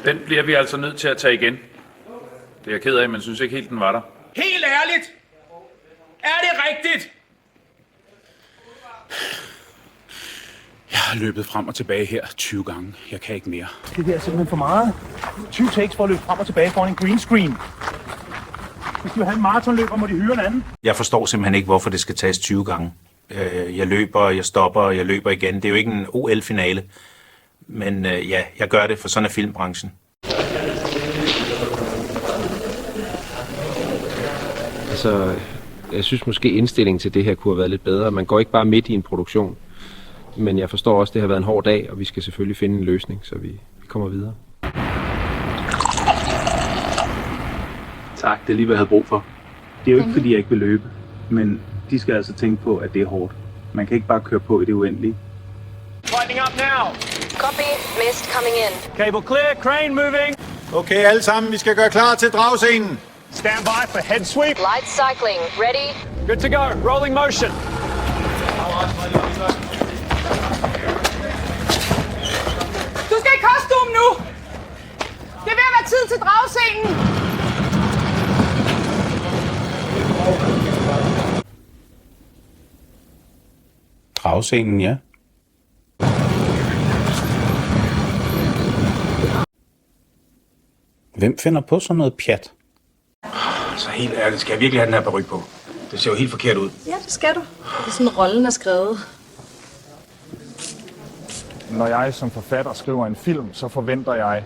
Den bliver vi altså nødt til at tage igen. Det er jeg ked af, men synes ikke helt, den var der. Helt ærligt! Er det rigtigt? Jeg har løbet frem og tilbage her 20 gange. Jeg kan ikke mere. Det der er simpelthen for meget. 20 takes for at løbe frem og tilbage foran en green screen. Hvis de vil have en maratonløber, må de hyre en anden. Jeg forstår simpelthen ikke, hvorfor det skal tages 20 gange. Jeg løber, jeg stopper, og jeg løber igen. Det er jo ikke en OL-finale. Men ja, jeg gør det, for sådan er filmbranchen. Altså, jeg synes måske indstillingen til det her kunne have været lidt bedre. Man går ikke bare midt i en produktion. Men jeg forstår også, at det har været en hård dag, og vi skal selvfølgelig finde en løsning, så vi kommer videre. Tak, det er lige, hvad jeg havde brug for. Det er jo ikke, fordi jeg ikke vil løbe. Men de skal altså tænke på, at det er hårdt. Man kan ikke bare køre på i det uendelige. Lightning up now. Copy. Mist coming in. Cable clear. Crane moving. Okay, alle sammen, vi skal gøre klar til dragscenen. Stand by for head sweep. Light cycling. Ready? Good to go. Rolling motion. Du skal i kostume nu! Det er ved at være tid til dragscenen! Dragscenen, ja. Hvem finder på sådan noget pjat? Så helt ærligt, skal jeg virkelig have den her paryk på? Det ser jo helt forkert ud. Ja, det skal du. Det er sådan, rollen er skrevet. Når jeg som forfatter skriver en film, så forventer jeg,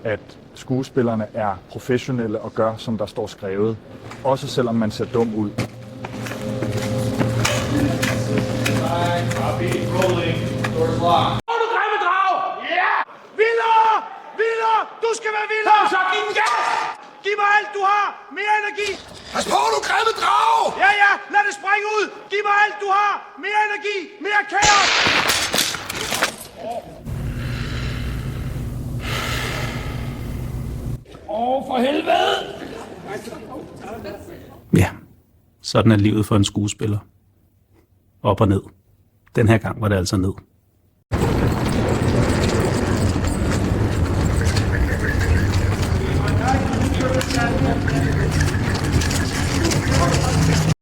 at skuespillerne er professionelle og gør, som der står skrevet. Også selvom man ser dum ud. Har du grimme drag? Ja! Vildere! Vildere! Du skal være vildere! Kom så, giv den gas! Giv mig alt, du har! Mere energi! Pas på, du grimme drag! Ja, ja! Lad det springe ud! Giv mig alt, du har! Mere energi! Mere kaos! For helvede! Ja, sådan er livet for en skuespiller. Op og ned. Den her gang var det altså ned.